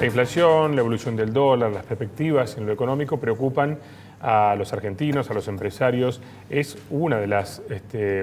La inflación, la evolución del dólar, las perspectivas en lo económico preocupan a los argentinos, a los empresarios. Es una de las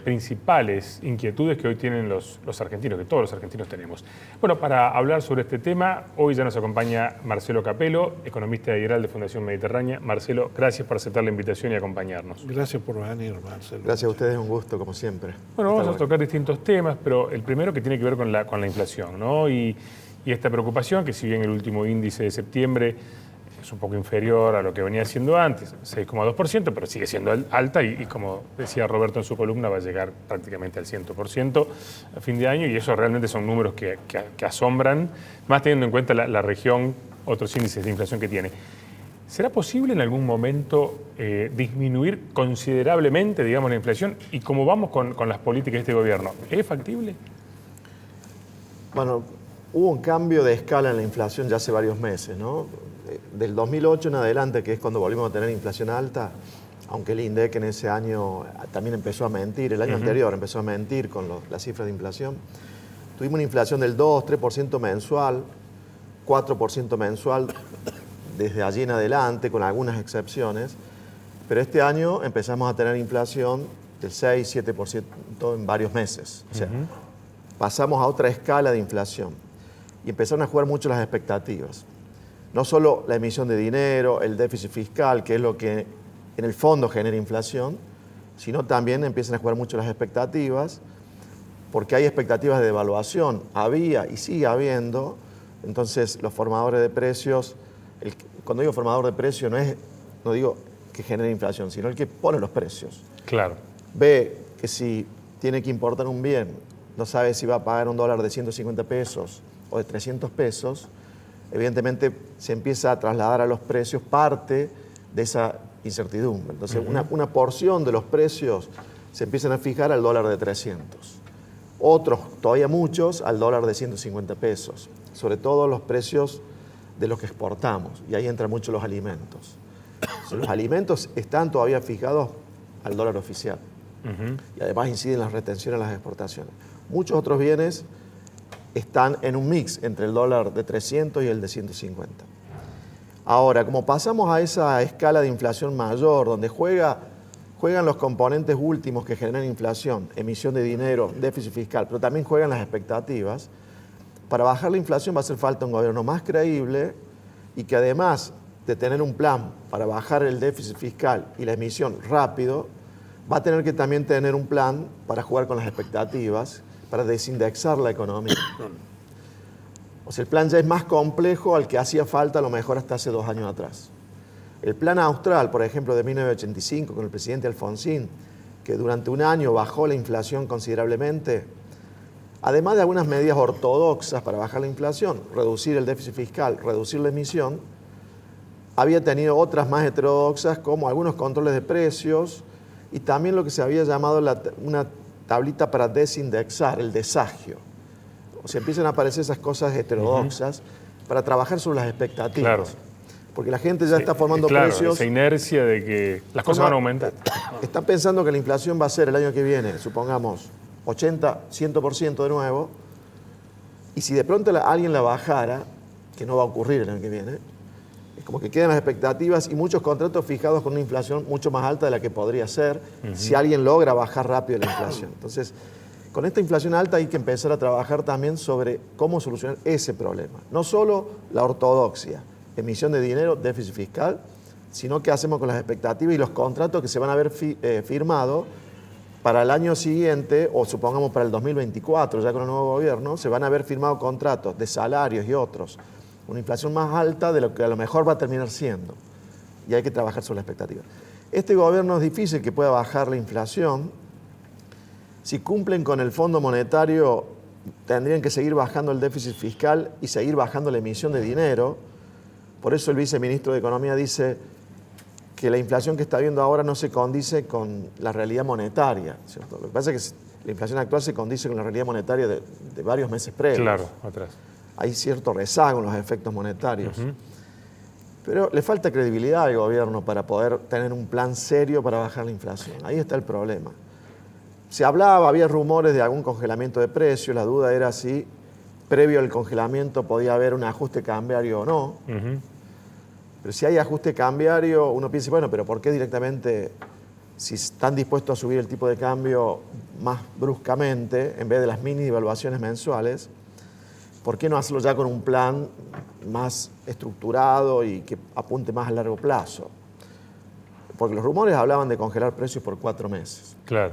principales inquietudes que hoy tienen los argentinos, que todos los argentinos tenemos. Bueno, para hablar sobre este tema, hoy ya nos acompaña Marcelo Capello, economista integral de Fundación Mediterránea. Marcelo, gracias por aceptar la invitación y acompañarnos. Gracias por venir, Marcelo. Gracias a ustedes, un gusto, como siempre. Bueno, vamos a tocar distintos temas, pero el primero que tiene que ver con la inflación, ¿no? Y esta preocupación, que si bien el último índice de septiembre es un poco inferior a lo que venía siendo antes, 6,2%, pero sigue siendo alta y como decía Roberto en su columna, va a llegar prácticamente al 100% a fin de año, y eso realmente son números que asombran, más teniendo en cuenta la región, otros índices de inflación que tiene. ¿Será posible en algún momento disminuir considerablemente, digamos, la inflación? ¿Y cómo vamos con las políticas de este gobierno? ¿Es factible? Bueno, hubo un cambio de escala en la inflación ya hace varios meses, ¿no? Del 2008 en adelante, que es cuando volvimos a tener inflación alta, aunque el INDEC en ese año también empezó a mentir, el año anterior empezó a mentir con las cifras de inflación, tuvimos una inflación del 2-3% mensual, 4% mensual desde allí en adelante, con algunas excepciones, pero este año empezamos a tener inflación del 6-7% en varios meses. O sea, pasamos a otra escala de inflación y empezaron a jugar mucho las expectativas. No solo la emisión de dinero, el déficit fiscal, que es lo que en el fondo genera inflación, sino también empiezan a jugar mucho las expectativas, porque hay expectativas de devaluación, había y sigue habiendo. Entonces los formadores de precios, cuando digo formador de precios no digo que genere inflación, sino el que pone los precios. Claro. Ve que si tiene que importar un bien, no sabe si va a pagar un dólar de 150 pesos o de 300 pesos, evidentemente se empieza a trasladar a los precios parte de esa incertidumbre. Entonces, una porción de los precios se empiezan a fijar al dólar de 300. Otros, todavía muchos, al dólar de 150 pesos. Sobre todo los precios de los que exportamos. Y ahí entran mucho los alimentos. Entonces, los alimentos están todavía fijados al dólar oficial. Y además inciden las retenciones a las exportaciones. Muchos otros bienes están en un mix entre el dólar de 300 y el de 150. Ahora, como pasamos a esa escala de inflación mayor, donde juegan los componentes últimos que generan inflación, emisión de dinero, déficit fiscal, pero también juegan las expectativas, para bajar la inflación va a hacer falta un gobierno más creíble y que además de tener un plan para bajar el déficit fiscal y la emisión rápido, va a tener que también tener un plan para jugar con las expectativas, para desindexar la economía. O sea, el plan ya es más complejo al que hacía falta a lo mejor hasta hace 2 años atrás. El plan austral, por ejemplo, de 1985, con el presidente Alfonsín, que durante un año bajó la inflación considerablemente, además de algunas medidas ortodoxas para bajar la inflación, reducir el déficit fiscal, reducir la emisión, había tenido otras más heterodoxas, como algunos controles de precios y también lo que se había llamado una tablita para desindexar, el desagio. O sea, empiezan a aparecer esas cosas heterodoxas para trabajar sobre las expectativas. Claro. Porque la gente ya está formando precios. Esa inercia de que las cosas van a aumentar. Están pensando que la inflación va a ser el año que viene, supongamos, 80, 100% de nuevo, y si de pronto alguien la bajara, que no va a ocurrir el año que viene, es como que quedan las expectativas y muchos contratos fijados con una inflación mucho más alta de la que podría ser si alguien logra bajar rápido la inflación. Entonces, con esta inflación alta hay que empezar a trabajar también sobre cómo solucionar ese problema. No solo la ortodoxia, emisión de dinero, déficit fiscal, sino qué hacemos con las expectativas y los contratos que se van a haber firmado para el año siguiente, o supongamos para el 2024, ya con el nuevo gobierno, se van a haber firmado contratos de salarios y otros. Una inflación más alta de lo que a lo mejor va a terminar siendo. Y hay que trabajar sobre la expectativa. Este gobierno es difícil que pueda bajar la inflación. Si cumplen con el Fondo Monetario, tendrían que seguir bajando el déficit fiscal y seguir bajando la emisión de dinero. Por eso el viceministro de Economía dice que la inflación que está viendo ahora no se condice con la realidad monetaria, ¿cierto? Lo que pasa es que la inflación actual se condice con la realidad monetaria de varios meses previos. Claro, atrás. Hay cierto rezago en los efectos monetarios. Pero le falta credibilidad al gobierno para poder tener un plan serio para bajar la inflación. Ahí está el problema. Se hablaba, había rumores de algún congelamiento de precios, la duda era si previo al congelamiento podía haber un ajuste cambiario o no. Pero si hay ajuste cambiario, uno piensa, bueno, pero ¿por qué directamente, si están dispuestos a subir el tipo de cambio más bruscamente, en vez de las mini devaluaciones mensuales, ¿por qué no hacerlo ya con un plan más estructurado y que apunte más a largo plazo? Porque los rumores hablaban de congelar precios por 4 meses. Claro.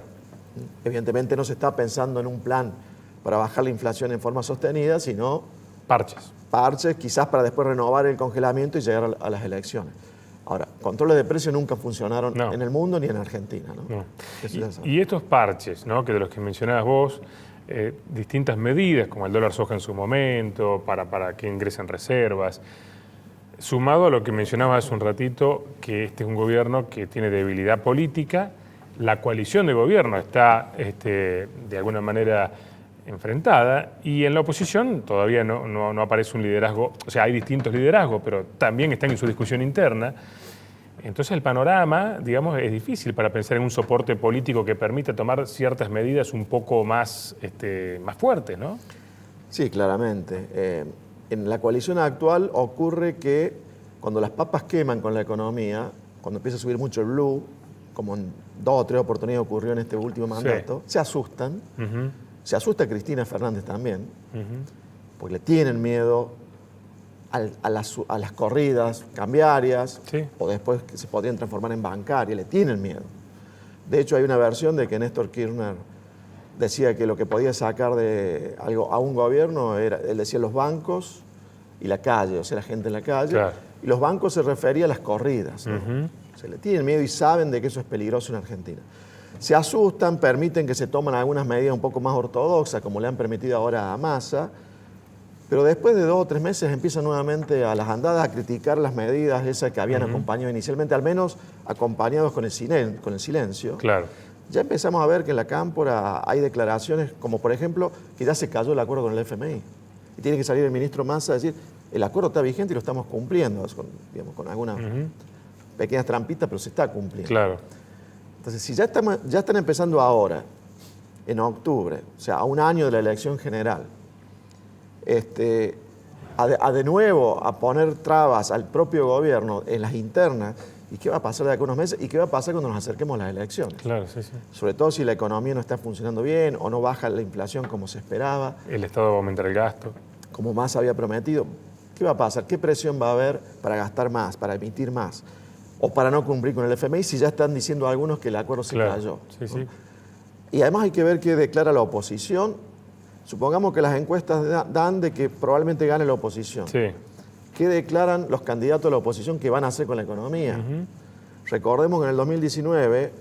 Evidentemente no se está pensando en un plan para bajar la inflación en forma sostenida, sino parches, quizás para después renovar el congelamiento y llegar a las elecciones. Ahora, controles de precios nunca funcionaron en el mundo ni en Argentina, ¿no? Y estos parches, ¿no?, que de los que mencionabas vos, distintas medidas, como el dólar soja en su momento, para que ingresen reservas, sumado a lo que mencionabas hace un ratito, que este es un gobierno que tiene debilidad política, la coalición de gobierno está de alguna manera enfrentada y en la oposición todavía no aparece un liderazgo, o sea, hay distintos liderazgos, pero también están en su discusión interna. Entonces el panorama, digamos, es difícil para pensar en un soporte político que permita tomar ciertas medidas un poco más fuertes, ¿no? Sí, claramente. En la coalición actual ocurre que cuando las papas queman con la economía, cuando empieza a subir mucho el blue, como en 2 o 3 oportunidades ocurrió en este último mandato, se asustan. Se asusta Cristina Fernández también, porque le tienen miedo a las corridas cambiarias, o después que se podrían transformar en bancarias, le tienen miedo. De hecho, hay una versión de que Néstor Kirchner decía que lo que podía sacar de algo a un gobierno era, él decía, los bancos y la calle, o sea, la gente en la calle. Claro. Y los bancos se refería a las corridas, ¿no? Se le tienen miedo y saben de que eso es peligroso en Argentina. Se asustan, permiten que se tomen algunas medidas un poco más ortodoxas, como le han permitido ahora a Massa, pero después de 2 o 3 meses empiezan nuevamente a las andadas a criticar las medidas esas que habían acompañado inicialmente, al menos acompañados con el silencio. Claro. Ya empezamos a ver que en la cámpora hay declaraciones como, por ejemplo, que ya se cayó el acuerdo con el FMI. Y tiene que salir el ministro Massa a decir, el acuerdo está vigente y lo estamos cumpliendo, con algunas pequeñas trampitas, pero se está cumpliendo. Claro. Entonces, si ya están empezando ahora, en octubre, o sea, a un año de la elección general, de nuevo a poner trabas al propio gobierno en las internas, ¿y qué va a pasar de aquí a unos meses? ¿Y qué va a pasar cuando nos acerquemos a las elecciones? Claro, sí. Sobre todo si la economía no está funcionando bien o no baja la inflación como se esperaba. El Estado va a aumentar el gasto. Como Massa había prometido. ¿Qué va a pasar? ¿Qué presión va a haber para gastar más, para emitir más? O para no cumplir con el FMI, si ya están diciendo algunos que el acuerdo se cayó. Sí. Y además hay que ver qué declara la oposición. Supongamos que las encuestas dan de que probablemente gane la oposición. Sí. ¿Qué declaran los candidatos de la oposición que van a hacer con la economía? Recordemos que en el 2019,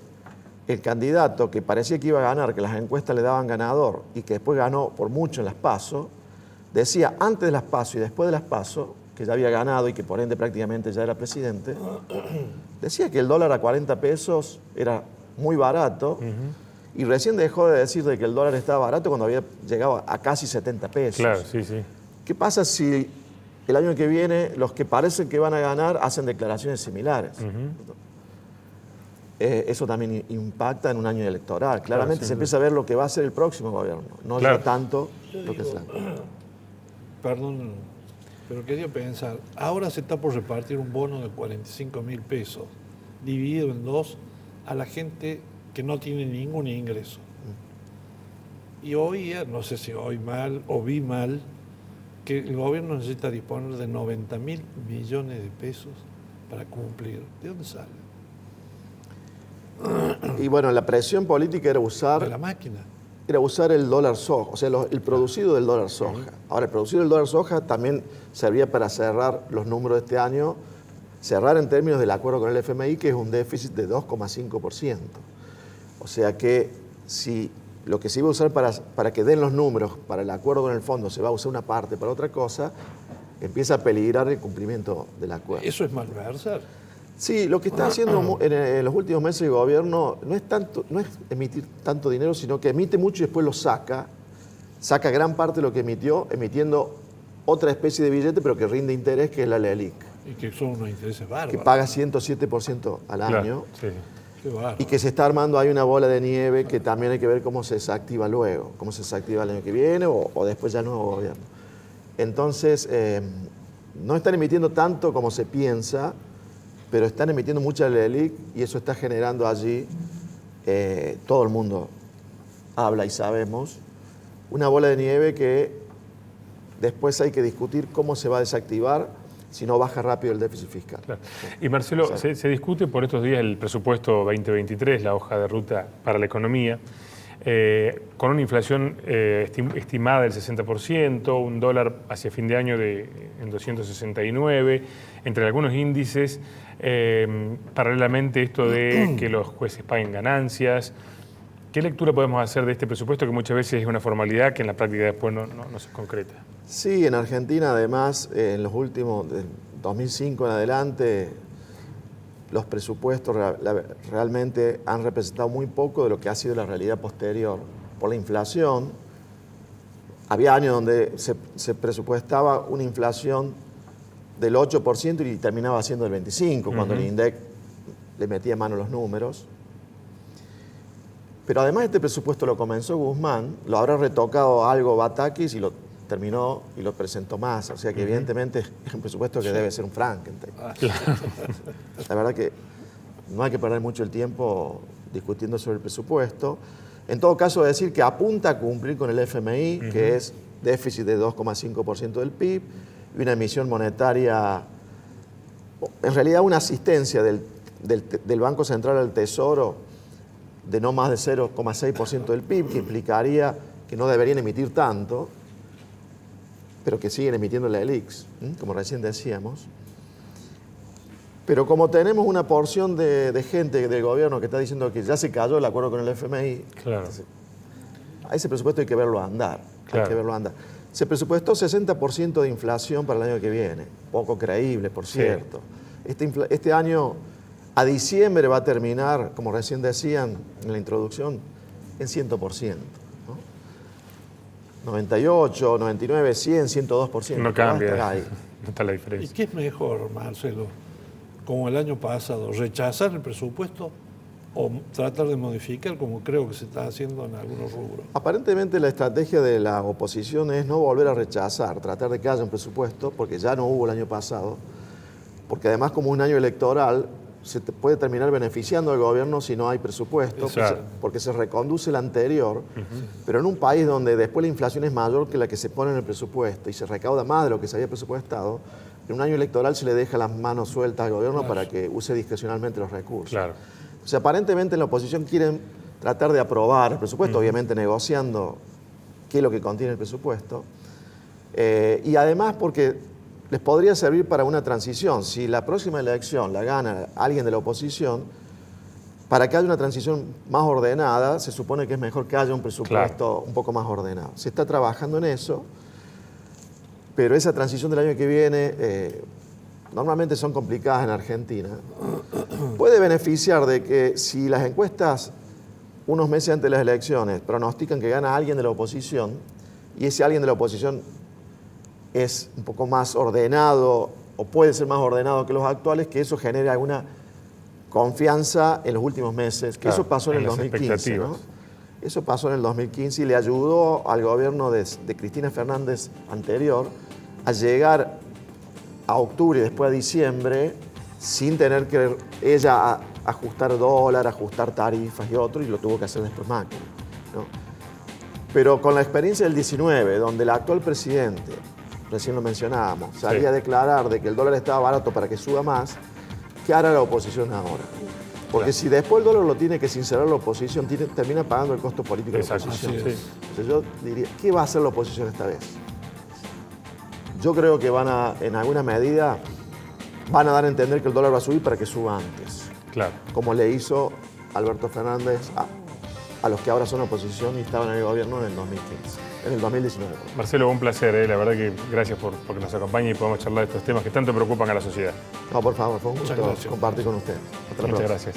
el candidato que parecía que iba a ganar, que las encuestas le daban ganador y que después ganó por mucho en las PASO, decía antes de las PASO y después de las PASO, que ya había ganado y que por ende prácticamente ya era presidente, decía que el dólar a 40 pesos era muy barato y recién dejó de decir de que el dólar estaba barato cuando había llegado a casi 70 pesos. Claro, sí. ¿Qué pasa si el año que viene los que parecen que van a ganar hacen declaraciones similares? Eso también impacta en un año electoral. Claramente se empieza a ver lo que va a ser el próximo gobierno, no ya tanto lo que es la... Perdón, pero quería pensar, ahora se está por repartir un bono de 45.000 pesos, dividido en 2, a la gente que no tiene ningún ingreso. Y oía, no sé si oí mal o vi mal, que el gobierno necesita disponer de 90.000 millones de pesos para cumplir. ¿De dónde sale? Y bueno, la presión política era usar... De la máquina. Era usar el dólar soja, o sea, el producido del dólar soja. Ahora, el producido del dólar soja también servía para cerrar los números de este año, cerrar en términos del acuerdo con el FMI, que es un déficit de 2,5%. O sea que si lo que se iba a usar para que den los números para el acuerdo con el fondo se va a usar una parte para otra cosa, empieza a peligrar el cumplimiento del acuerdo. ¿Eso es malversar? Sí, lo que está haciendo en los últimos meses el gobierno no es emitir tanto dinero, sino que emite mucho y después lo saca gran parte de lo que emitió, emitiendo otra especie de billete, pero que rinde interés, que es la LELIQ. Y que son unos intereses bárbaros. Que paga 107% al año. Sí. Y que se está armando, hay una bola de nieve que también hay que ver cómo se desactiva luego, cómo se desactiva el año que viene o después ya el nuevo gobierno. Entonces, no están emitiendo tanto como se piensa, pero están emitiendo mucha LELIQ y eso está generando allí, todo el mundo habla y sabemos, una bola de nieve que después hay que discutir cómo se va a desactivar si no baja rápido el déficit fiscal. Claro. Y Marcelo, se discute por estos días el presupuesto 2023, la hoja de ruta para la economía, con una inflación estimada del 60%, un dólar hacia fin de año en 269, entre algunos índices, paralelamente esto de que los jueces paguen ganancias. ¿Qué lectura podemos hacer de este presupuesto que muchas veces es una formalidad que en la práctica después no se concreta? Sí, en Argentina además, en los últimos, de 2005 en adelante, los presupuestos realmente han representado muy poco de lo que ha sido la realidad posterior. Por la inflación, había años donde se presupuestaba una inflación del 8% y terminaba siendo del 25%, cuando el INDEC le metía mano a los números. Pero además este presupuesto lo comenzó Guzmán, lo habrá retocado algo Batakis y lo terminó y lo presentó más. O sea que evidentemente es un presupuesto que debe ser un Frankenstein. La verdad que no hay que perder mucho el tiempo discutiendo sobre el presupuesto. En todo caso, decir que apunta a cumplir con el FMI, que es déficit de 2,5% del PIB, y una emisión monetaria, en realidad una asistencia del Banco Central al Tesoro de no más de 0,6% del PIB, que implicaría que no deberían emitir tanto, pero que siguen emitiendo la LELIQs, como recién decíamos. Pero como tenemos una porción de gente del gobierno que está diciendo que ya se cayó el acuerdo con el FMI, claro, a ese presupuesto hay que verlo andar. Claro. Hay que verlo andar. Se presupuestó 60% de inflación para el año que viene. Poco creíble, por cierto. Sí. Este año, a diciembre, va a terminar, como recién decían en la introducción, en 100%. 98, 99, 100, 102%. No cambia, no está la diferencia. ¿Y qué es mejor, Marcelo, como el año pasado, rechazar el presupuesto o tratar de modificar, como creo que se está haciendo en algunos rubros? Aparentemente la estrategia de la oposición es no volver a rechazar, tratar de que haya un presupuesto, porque ya no hubo el año pasado, porque además como un año electoral se puede terminar beneficiando al gobierno si no hay presupuesto, porque se reconduce el anterior, pero en un país donde después la inflación es mayor que la que se pone en el presupuesto y se recauda más de lo que se había presupuestado, en un año electoral se le deja las manos sueltas al gobierno para que use discrecionalmente los recursos. Claro. O sea, aparentemente en la oposición quieren tratar de aprobar el presupuesto, obviamente negociando qué es lo que contiene el presupuesto, y además porque les podría servir para una transición. Si la próxima elección la gana alguien de la oposición, para que haya una transición más ordenada, se supone que es mejor que haya un presupuesto un poco más ordenado. Se está trabajando en eso, pero esa transición del año que viene, normalmente son complicadas en Argentina, puede beneficiar de que si las encuestas unos meses antes de las elecciones pronostican que gana alguien de la oposición, y ese alguien de la oposición es un poco más ordenado o puede ser más ordenado que los actuales, que eso genere alguna confianza en los últimos meses. Que eso pasó en el 2015, ¿no? Eso pasó en el 2015 y le ayudó al gobierno de Cristina Fernández anterior a llegar a octubre y después a diciembre sin tener que ella ajustar dólar, ajustar tarifas y otro, y lo tuvo que hacer después Macri, ¿no? Pero con la experiencia del 19, donde el actual presidente, recién lo mencionábamos, salía a declarar de que el dólar estaba barato para que suba más, ¿qué hará la oposición ahora? Porque si después el dólar lo tiene que sincerar la oposición, termina pagando el costo político de la oposición. Entonces yo diría, ¿qué va a hacer la oposición esta vez? Yo creo que en alguna medida, van a dar a entender que el dólar va a subir para que suba antes. Claro. Como le hizo Alberto Fernández a los que ahora son oposición y estaban en el gobierno en el 2015, en el 2019. Marcelo, un placer, la verdad que gracias por que nos acompañe y podamos charlar de estos temas que tanto preocupan a la sociedad. No, por favor, fue un gusto compartir con ustedes. Muchas gracias.